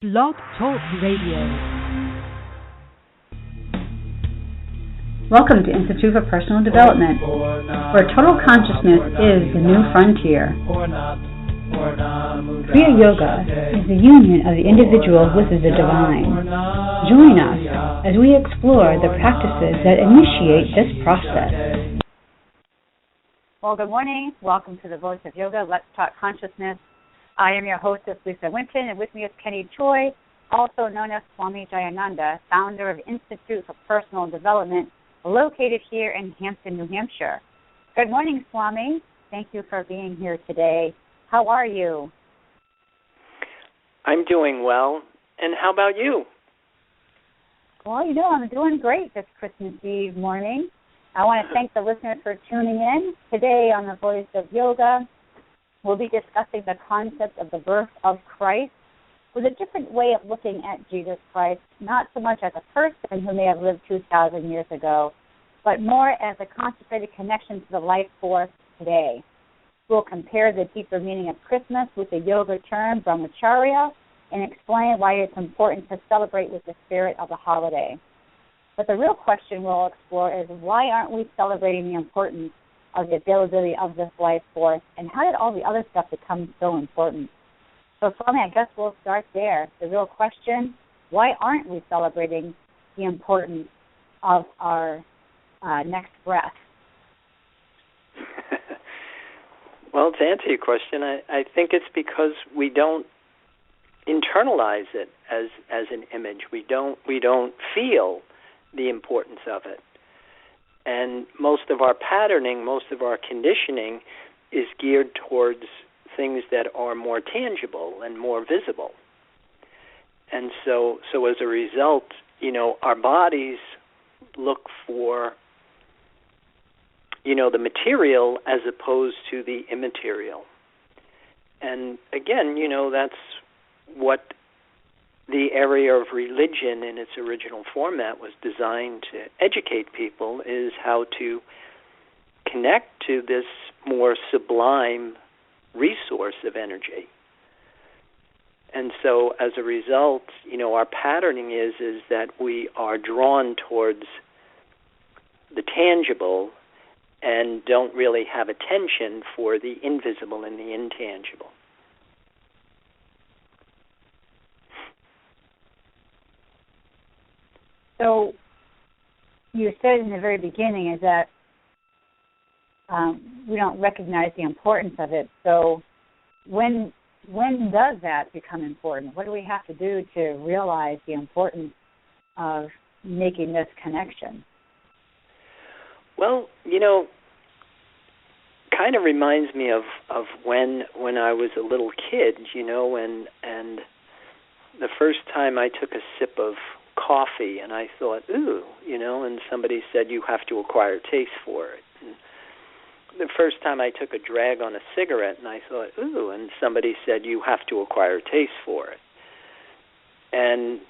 Blog Talk Radio. Welcome to Institute for Personal Development, where total consciousness is the new frontier. Kriya Yoga is the union of the individual with the divine. Join us as we explore the practices that initiate this process. Well, good morning. Welcome to the Voice of Yoga. Let's Talk Consciousness. I am your hostess, Lisa Winton, and with me is Kenny Choi, also known as Swami Jayananda, founder of Institute for Personal Development, located here in Hampton, New Hampshire. Good morning, Swami. Thank you for being here today. How are you? I'm doing well. And how about you? Well, I'm doing great this Christmas Eve morning. I want to thank the listeners for tuning in. Today on the Voice of Yoga, we'll be discussing the concept of the birth of Christ with a different way of looking at Jesus Christ, not so much as a person who may have lived 2,000 years ago, but more as a consecrated connection to the life force today. We'll compare the deeper meaning of Christmas with the yoga term Brahmacharya and explain why it's important to celebrate with the spirit of the holiday. But the real question we'll explore is why aren't we celebrating the importance of the availability of this life force, and how did all the other stuff become so important? So, Swami, I guess we'll start there. The real question, why aren't we celebrating the importance of our next breath? Well, to answer your question, I think it's because we don't internalize it as an image. We don't feel the importance of it. And most of our patterning, most of our conditioning is geared towards things that are more tangible and more visible. And so as a result, our bodies look for, the material as opposed to the immaterial. And again, that's what the area of religion in its original format was designed to educate people, is how to connect to this more sublime resource of energy. And so as a result, our patterning is that we are drawn towards the tangible and don't really have attention for the invisible and the intangible. So you said in the very beginning is that we don't recognize the importance of it. So when does that become important? What do we have to do to realize the importance of making this connection? Well, kind of reminds me of when I was a little kid, and the first time I took a sip of coffee, and I thought, ooh, and somebody said you have to acquire taste for it. And the first time I took a drag on a cigarette, and I thought, ooh, and somebody said you have to acquire taste for it. And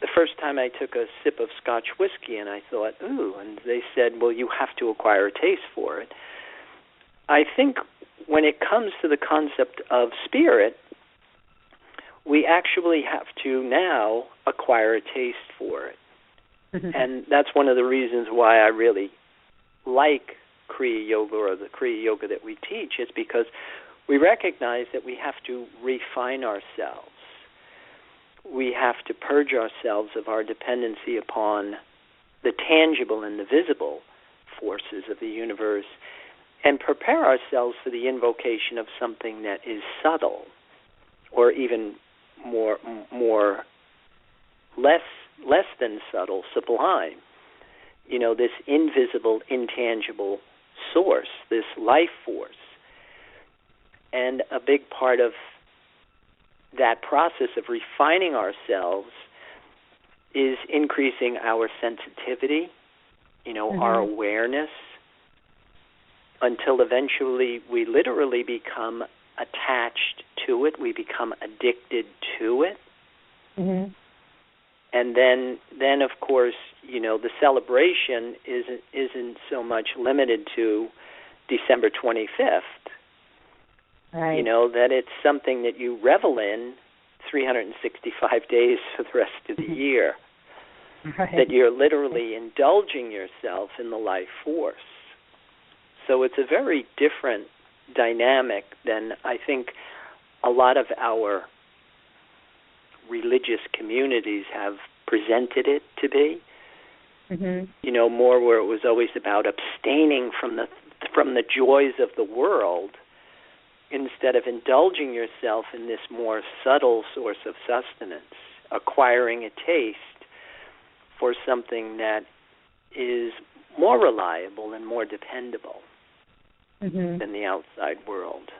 the first time I took a sip of Scotch whiskey, and I thought, ooh, and they said, well, you have to acquire a taste for it. I think when it comes to the concept of spirit, we actually have to now acquire a taste for it. Mm-hmm. And that's one of the reasons why I really like Kriya Yoga, or the Kriya Yoga that we teach, is because we recognize that we have to refine ourselves. We have to purge ourselves of our dependency upon the tangible and the visible forces of the universe and prepare ourselves for the invocation of something that is subtle, or even less than subtle, sublime. This invisible, intangible source, this life force. And a big part of that process of refining ourselves is increasing our sensitivity, mm-hmm. our awareness, until eventually we literally become attached to it, we become addicted to it. Mm-hmm. And then of course, the celebration isn't so much limited to December 25th. Right. That it's something that you revel in 365 days for the rest of the year. Right. That you're literally indulging yourself in the life force. So it's a very different dynamic than I think a lot of our religious communities have presented it to be. You know, more where it was always about abstaining from the joys of the world instead of indulging yourself in this more subtle source of sustenance, acquiring a taste for something that is more reliable and more dependable than the outside world.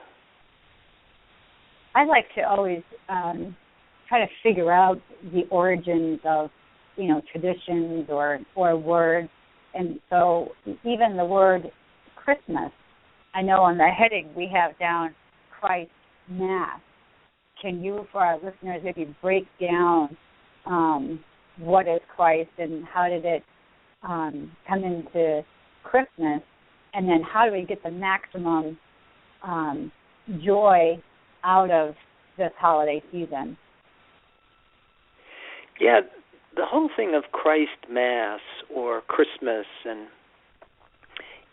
I like to always try to figure out the origins of, you know, traditions or words. And so even the word Christmas, I know on the heading we have down Christ Mass. Can you, for our listeners, maybe break down what is Christ and how did it come into Christmas? And then how do we get the maximum joy out of this holiday season? Yeah, the whole thing of Christ Mass or Christmas, and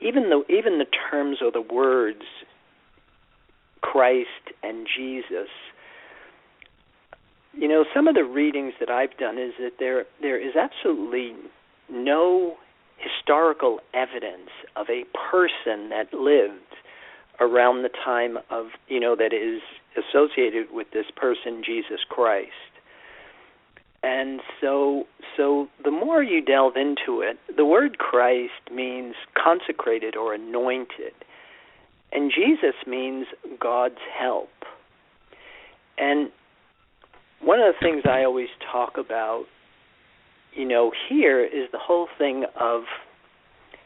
even the terms or the words Christ and Jesus, you know, some of the readings that I've done is that there is absolutely no historical evidence of a person that lived around the time of, you know, that is associated with this person, Jesus Christ. And so the more you delve into it, the word Christ means consecrated or anointed. And Jesus means God's help. And one of the things I always talk about, you know, here is the whole thing of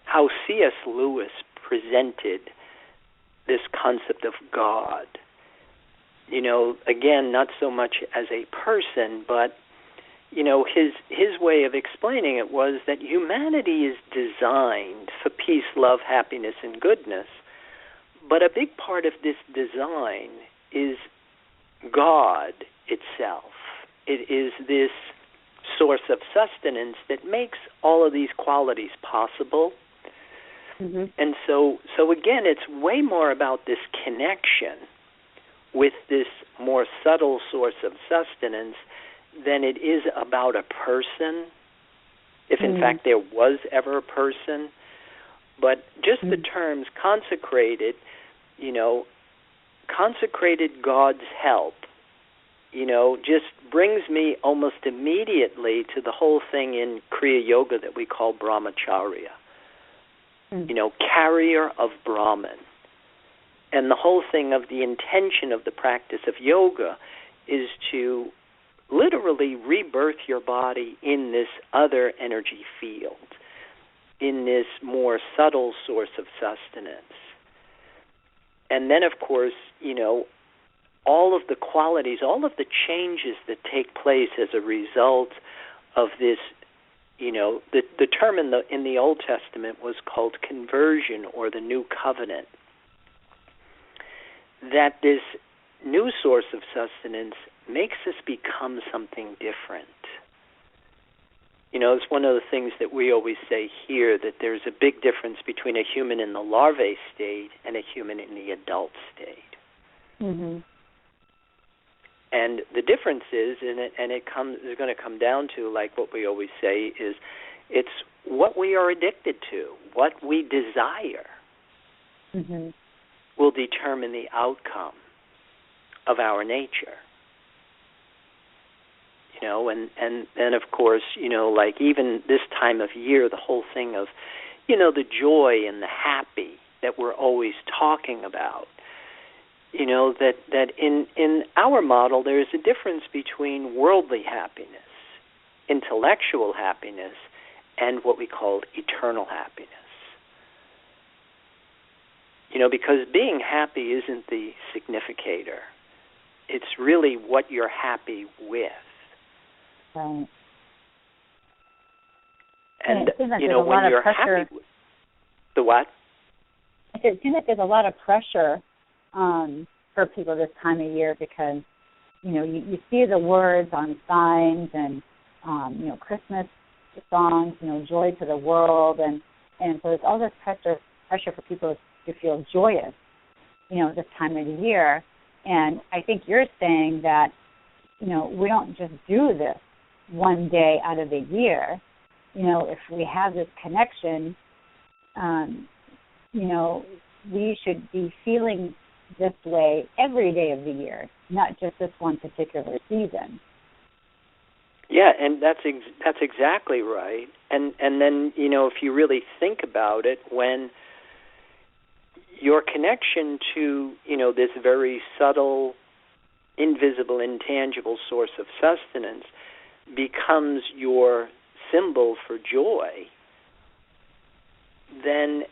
how C.S. Lewis presented this concept of God. You know, again, not so much as a person, but, you know, his way of explaining it was that humanity is designed for peace, love, happiness, and goodness. But a big part of this design is God itself. It is this source of sustenance that makes all of these qualities possible. And so again, it's way more about this connection with this more subtle source of sustenance than it is about a person, if in fact there was ever a person. But just the terms consecrated, you know, consecrated God's help, you know, just brings me almost immediately to the whole thing in Kriya Yoga that we call Brahmacharya. You know, carrier of Brahman. And the whole thing of the intention of the practice of yoga is to literally rebirth your body in this other energy field, in this more subtle source of sustenance. And then, of course, you know, all of the qualities, all of the changes that take place as a result of this, you know, the term in the Old Testament was called conversion or the new covenant. That this new source of sustenance makes us become something different. You know, it's one of the things that we always say here, that there's a big difference between a human in the larvae state and a human in the adult state. And the difference is, is going to come down to, like what we always say, is it's what we are addicted to, what we desire, will determine the outcome of our nature. You know, and then of course, you know, like even this time of year, the whole thing of, you know, the joy and the happy that we're always talking about. You know, that in our model there is a difference between worldly happiness, intellectual happiness, and what we call eternal happiness. You know, because being happy isn't the significator. It's really what you're happy with. Right. And it seems like you know, when you're happy with the what? It seems like there's a lot of pressure for people this time of year because you see the words on signs and, Christmas songs, joy to the world. And so there's all this pressure for people to feel joyous, this time of the year. And I think you're saying that, we don't just do this one day out of the year. If we have this connection, we should be feeling this way every day of the year, not just this one particular season. Yeah, and that's exactly right. And then, if you really think about it, when your connection to, this very subtle, invisible, intangible source of sustenance becomes your symbol for joy, then,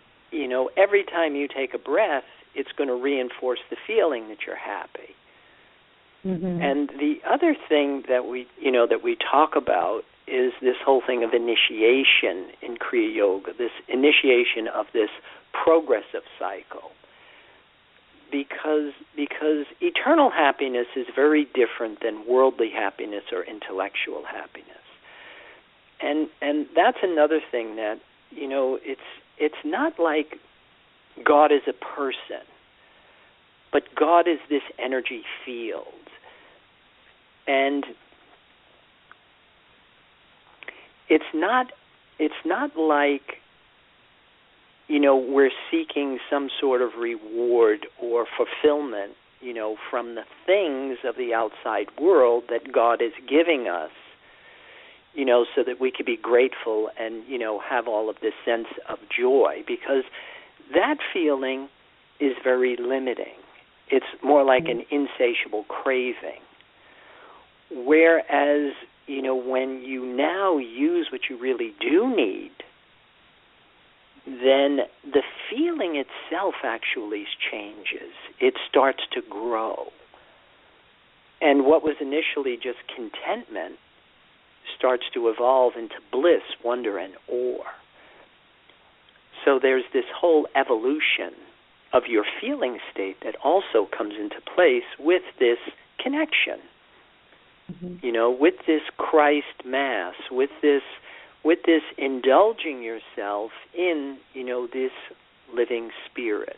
every time you take a breath, it's going to reinforce the feeling that you're happy. Mm-hmm. And the other thing that we talk about is this whole thing of initiation in Kriya Yoga, this initiation of this progressive cycle. Because eternal happiness is very different than worldly happiness or intellectual happiness. And that's another thing that, it's not like God is a person, but God is this energy field. And it's not like, we're seeking some sort of reward or fulfillment, from the things of the outside world that God is giving us, so that we could be grateful and, have all of this sense of joy, because that feeling is very limiting. It's more like an insatiable craving. Whereas, when you now use what you really do need, then the feeling itself actually changes. It starts to grow. And what was initially just contentment starts to evolve into bliss, wonder, and awe. So there's this whole evolution of your feeling state that also comes into place with this connection, with this Christ Mass, with this indulging yourself in, this living spirit.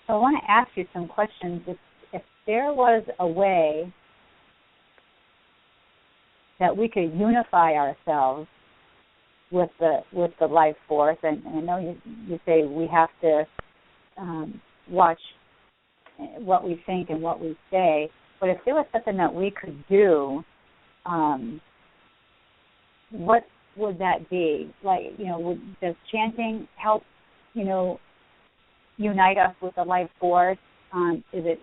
So I want to ask you some questions. If there was a way that we could unify ourselves with the life force, and I know you say we have to watch what we think and what we say, but if there was something that we could do, what would that be? Like, does chanting help, unite us with the life force? Is it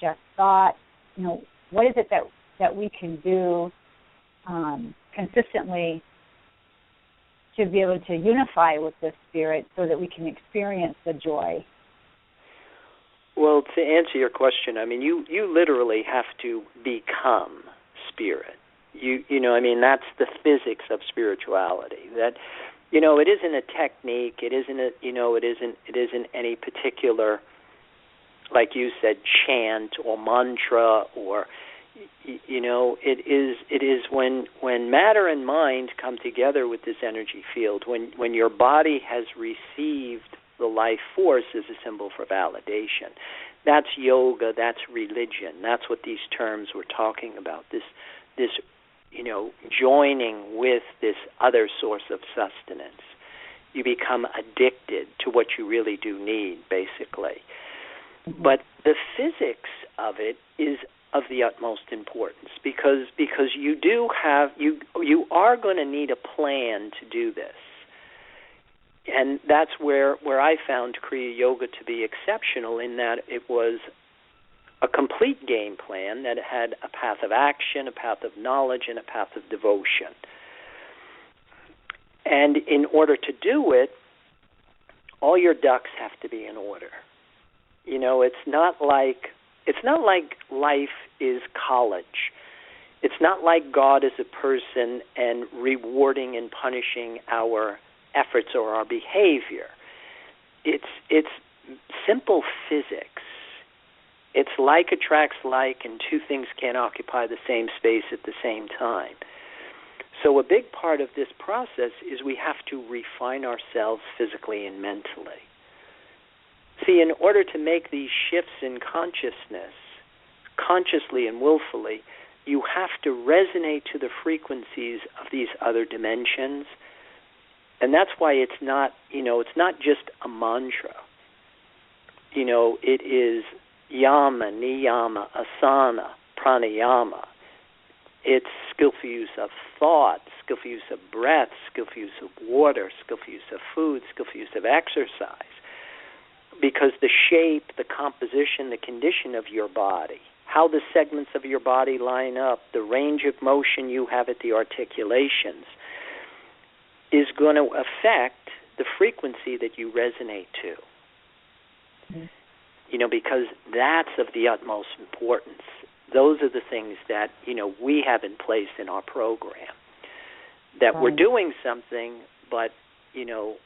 just thought? What is it that we can do consistently to be able to unify with the spirit so that we can experience the joy? Well, to answer your question, you literally have to become spirit. That's the physics of spirituality. That, it isn't a technique. It isn't any particular, like you said, chant or mantra or, it is when matter and mind come together with this energy field, when your body has received the life force as a symbol for validation. That's yoga, that's religion. That's what these terms we're talking about, this joining with this other source of sustenance. You become addicted to what you really do need, basically. Mm-hmm. But the physics of it is of the utmost importance because you are going to need a plan to do this. And that's where I found Kriya Yoga to be exceptional, in that it was a complete game plan that had a path of action, a path of knowledge, and a path of devotion. And in order to do it, all your ducks have to be in order. It's not like life is college. It's not like God is a person and rewarding and punishing our efforts or our behavior. It's simple physics. It's like attracts like, and two things can't occupy the same space at the same time. So a big part of this process is we have to refine ourselves physically and mentally. See, in order to make these shifts in consciousness, consciously and willfully, you have to resonate to the frequencies of these other dimensions. And that's why it's not just a mantra. It is yama, niyama, asana, pranayama. It's skillful use of thought, skillful use of breath, skillful use of water, skillful use of food, skillful use of exercise. Because the shape, the composition, the condition of your body, how the segments of your body line up, the range of motion you have at the articulations, is going to affect the frequency that you resonate to. Mm-hmm. Because that's of the utmost importance. Those are the things that, we have in place in our program. That we're doing something, but, you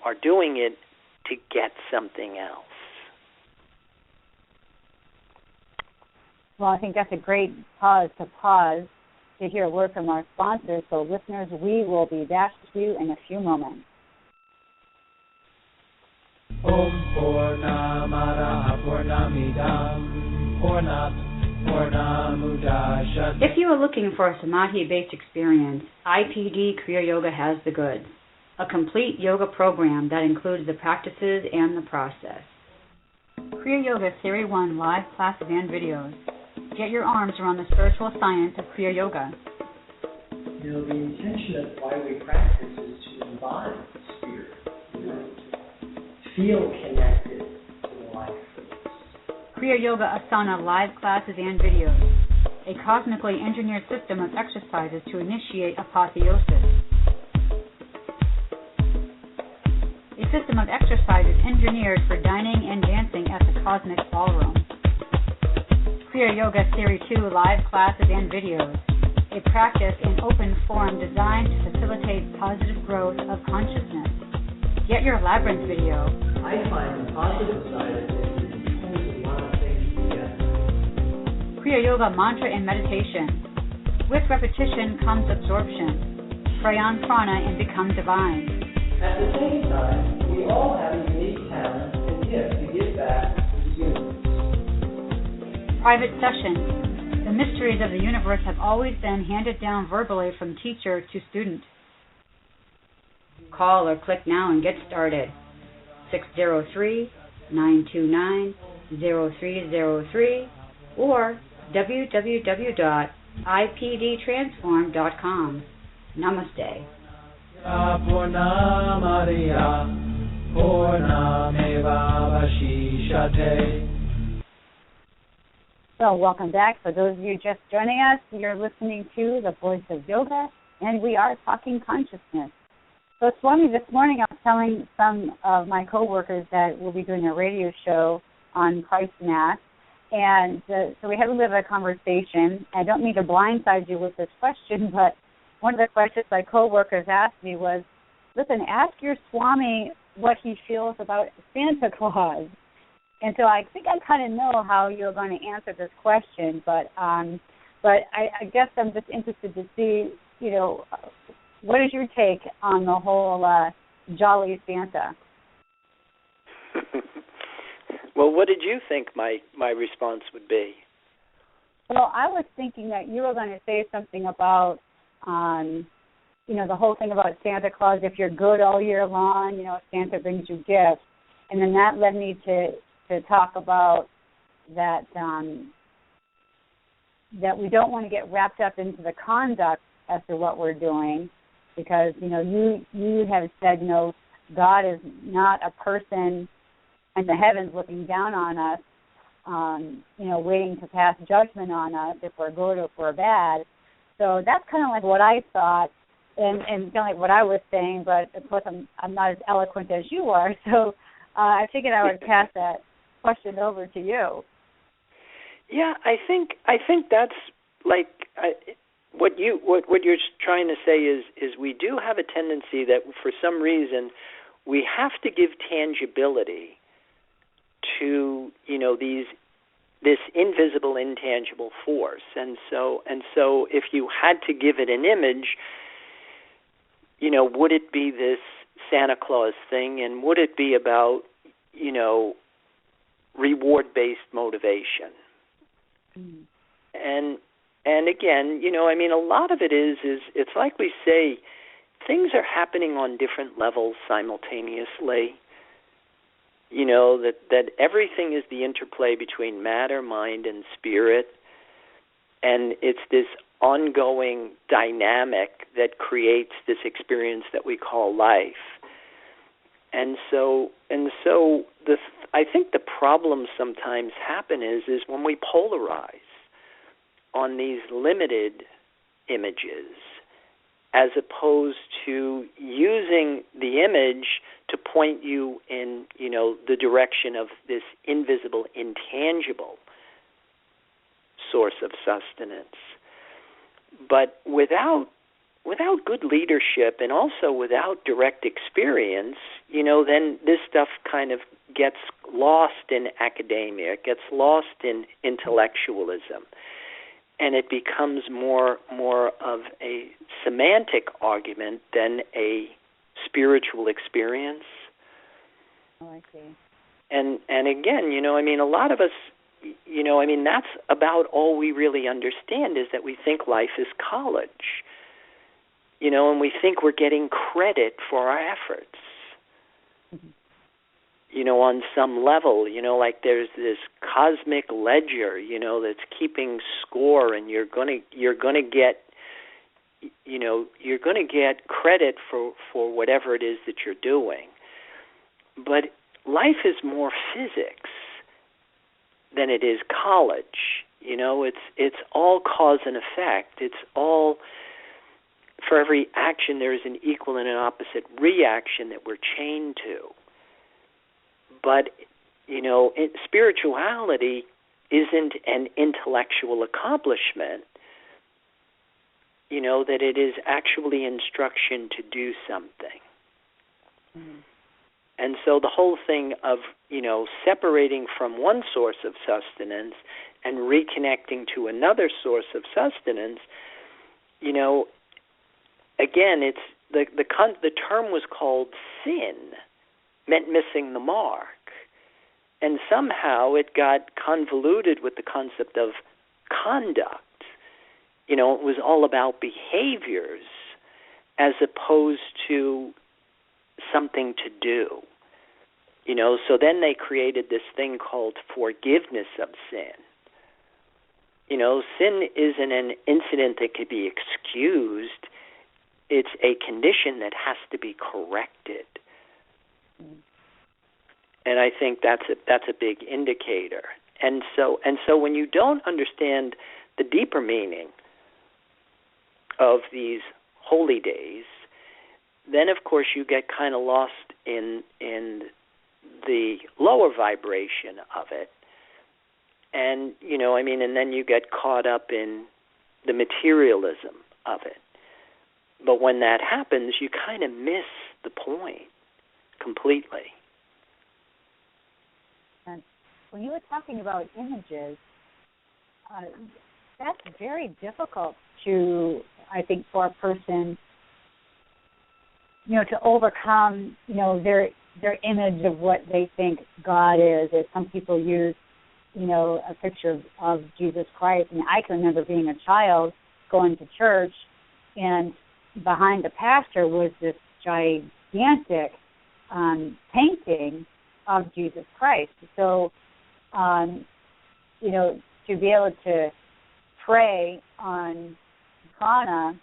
are doing it to get something else. Well, I think that's a great pause to hear a word from our sponsors. So, listeners, we will be back to you in a few moments. Om Purnamada Purnamidam Purnat Purnamudachyate. If you are looking for a Samadhi-based experience, IPD Kriya Yoga has the goods. A complete yoga program that includes the practices and the process. Kriya Yoga Series 1 live classes and videos. Get your arms around the spiritual science of Kriya Yoga. The intention of why we practice is to embody the spirit, to feel connected to the life force. Kriya Yoga Asana live classes and videos. A cosmically engineered system of exercises to initiate apotheosis. A system of exercises engineered for dining and dancing at the Cosmic Ballroom. Kriya Yoga Series 2 live classes and videos. A practice in open form designed to facilitate positive growth of consciousness. Get your Labyrinth video. I find the positive side of it is pulls a lot of things together. Kriya Yoga Mantra and Meditation. With repetition comes absorption. Pray on prana and become divine. At the same time, we all have a unique talent and gift to give back to the universe. Private sessions. The mysteries of the universe have always been handed down verbally from teacher to student. Call or click now and get started. 603-929-0303 or www.ipdtransform.com. Namaste. Purnamariya Purnameva Vashishate. So, welcome back. For those of you just joining us, you're listening to The Voice of Yoga, and we are talking consciousness. So, Swami, this morning I was telling some of my coworkers that we'll be doing a radio show on Christ Mass, and so we had a little bit of a conversation. I don't mean to blindside you with this question, but one of the questions my coworkers asked me was, listen, ask your Swami what he feels about Santa Claus. And so I think I kind of know how you're going to answer this question, but I guess I'm just interested to see, what is your take on the whole jolly Santa? Well, what did you think my response would be? Well, I was thinking that you were going to say something about, the whole thing about Santa Claus, if you're good all year long, Santa brings you gifts. And then that led me to talk about that that we don't want to get wrapped up into the conduct as to what we're doing, because you have said God is not a person in the heavens looking down on us, waiting to pass judgment on us if we're good or if we're bad. So that's kind of like what I thought, and kind of like what I was saying, but of course I'm not as eloquent as you are, so I figured I would pass that question over to you. Yeah, I think that's like what you're trying to say is we do have a tendency that for some reason we have to give tangibility to, this invisible, intangible force. And so if you had to give it an image, would it be this Santa Claus thing, and would it be about, reward-based motivation? Mm. And again, a lot of it is it's like we say, things are happening on different levels simultaneously. That everything is the interplay between matter, mind, and spirit, and it's this ongoing dynamic that creates this experience that we call life. And so I think the problem sometimes happen is when we polarize on these limited images, as opposed to using the image to point you in, the direction of this invisible, intangible source of sustenance. But without good leadership and also without direct experience, then this stuff kind of gets lost in academia, it gets lost in intellectualism, and it becomes more of a semantic argument than a spiritual experience. Oh, I see. And again, a lot of us, that's about all we really understand, is that we think life is college, and we think we're getting credit for our efforts. Mm-hmm. On some level, like there's this cosmic ledger, that's keeping score, and you're gonna get credit for whatever it is that you're doing. But life is more physics than it is college. It's all cause and effect. It's all, for every action there is an equal and an opposite reaction that we're chained to. But, spirituality isn't an intellectual accomplishment, that it is actually instruction to do something. Mm-hmm. And so the whole thing of, separating from one source of sustenance and reconnecting to another source of sustenance, again, it's the term was called sin, meant missing the mark. And somehow it got convoluted with the concept of conduct. It was all about behaviors as opposed to something to do. So then they created this thing called forgiveness of sin. Sin isn't an incident that could be excused. It's a condition that has to be corrected. And I think that's a big indicator. And so when you don't understand the deeper meaning of these holy days, then of course you get kind of lost in the lower vibration of it. And and then you get caught up in the materialism of it. But when that happens, you kind of miss the point completely. And when you were talking about images, that's very difficult to, I think, for a person, to overcome, their image of what they think God is. As some people use, a picture of Jesus Christ. And I can remember being a child going to church, and behind the pastor was this gigantic painting of Jesus Christ. So, to be able to pray on prana,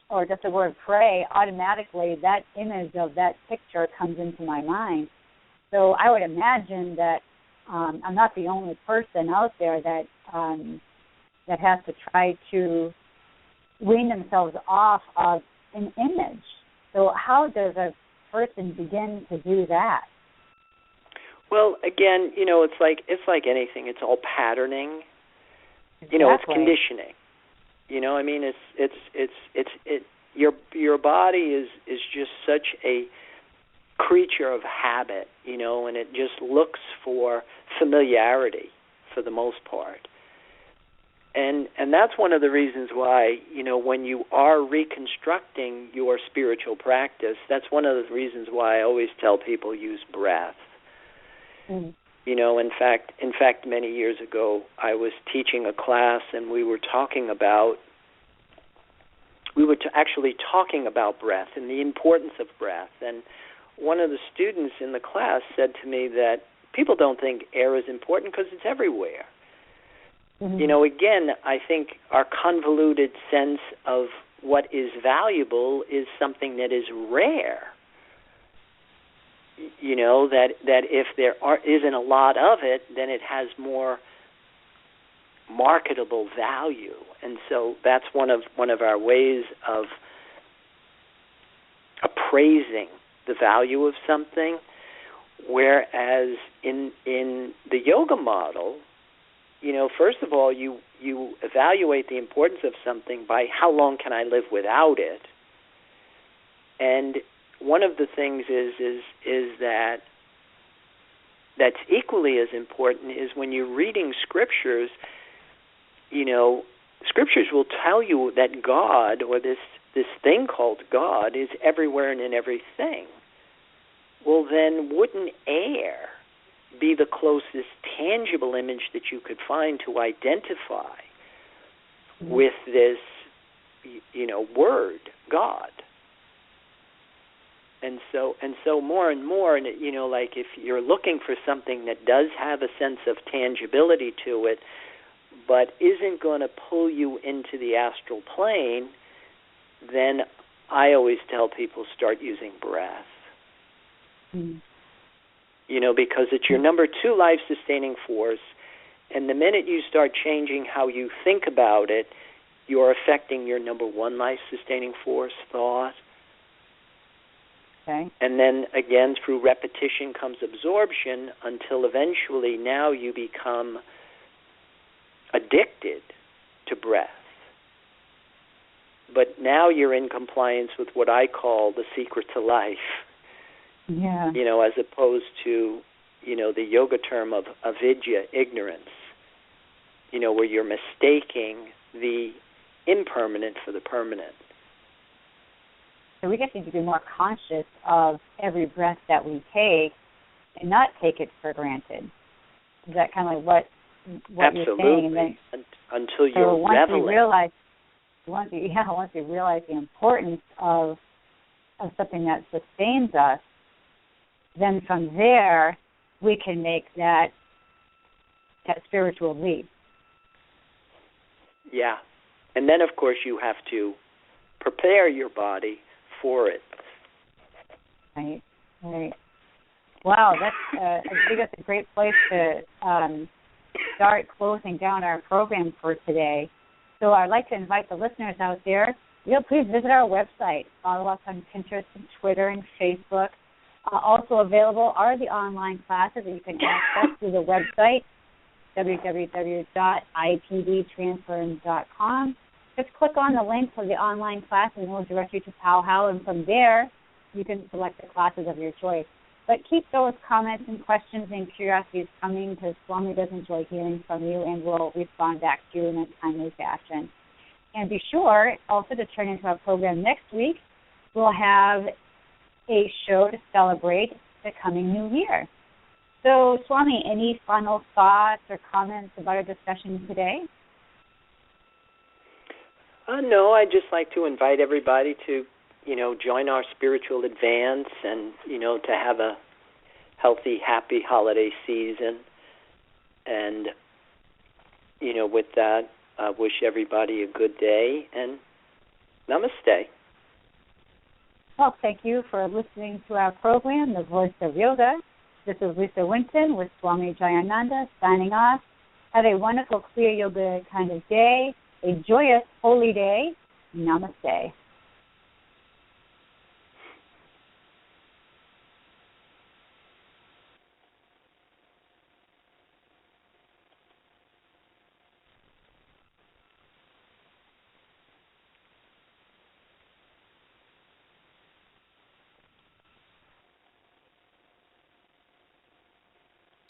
or just the word pray, automatically that image of that picture comes into my mind. So I would imagine that I'm not the only person out there that has to try to wean themselves off of an image. So how does a person begin to do that? Well, again, it's like anything. It's all patterning. Exactly. It's conditioning. Your body is just such a creature of habit, and it just looks for familiarity for the most part. And that's one of the reasons why, when you are reconstructing your spiritual practice, that's one of the reasons why I always tell people use breath. Mm. In fact, many years ago, I was teaching a class, and we were actually talking about breath and the importance of breath. And one of the students in the class said to me that people don't think air is important because it's everywhere. Mm-hmm. Again, I think our convoluted sense of what is valuable is something that is rare. That if there isn't a lot of it, then it has more marketable value. And so that's one of our ways of appraising the value of something. Whereas in the yoga model, first of all, you evaluate the importance of something by how long can I live without it. And one of the things is that's equally as important is when you're reading scriptures, scriptures will tell you that God, or this thing called God, is everywhere and in everything. Well, then wouldn't air be the closest tangible image that you could find to identify with this, word, God? And so more and more, like if you're looking for something that does have a sense of tangibility to it, but isn't going to pull you into the astral plane, then I always tell people start using breath. Mm. Because it's your number 2 life-sustaining force, and the minute you start changing how you think about it, you're affecting your number 1 life-sustaining force, thought. Okay. And then, again, through repetition comes absorption until eventually now you become addicted to breath. But now you're in compliance with what I call the secret to life. Yeah. As opposed to, the yoga term of avidya, ignorance, where you're mistaking the impermanent for the permanent. So we just need to be more conscious of every breath that we take and not take it for granted. Is that kind of like what Absolutely. You're saying? And then, until you're reveling. Once we realize the importance of something that sustains us, then from there we can make that spiritual leap. Yeah. And then, of course, you have to prepare your body for it. Right. Wow, I think that's a great place to start closing down our program for today. So I'd like to invite the listeners out there, please visit our website. Follow us on Pinterest and Twitter and Facebook. Also available are the online classes that you can access through the website, www.ipdtransference.com. Just click on the link for the online class and it will direct you to Powwow, and from there you can select the classes of your choice. But keep those comments and questions and curiosities coming, because Swami does enjoy hearing from you and will respond back to you in a timely fashion. And be sure also to turn into our program next week. We'll have a show to celebrate the coming new year. So, Swami, any final thoughts or comments about our discussion today? No, I'd just like to invite everybody to, join our spiritual advance and, to have a healthy, happy holiday season. And, with that, I wish everybody a good day and namaste. Well, thank you for listening to our program, The Voice of Yoga. This is Lisa Winton with Swami Jayananda signing off. Have a wonderful Kriya Yoga kind of day, a joyous, holy day. Namaste.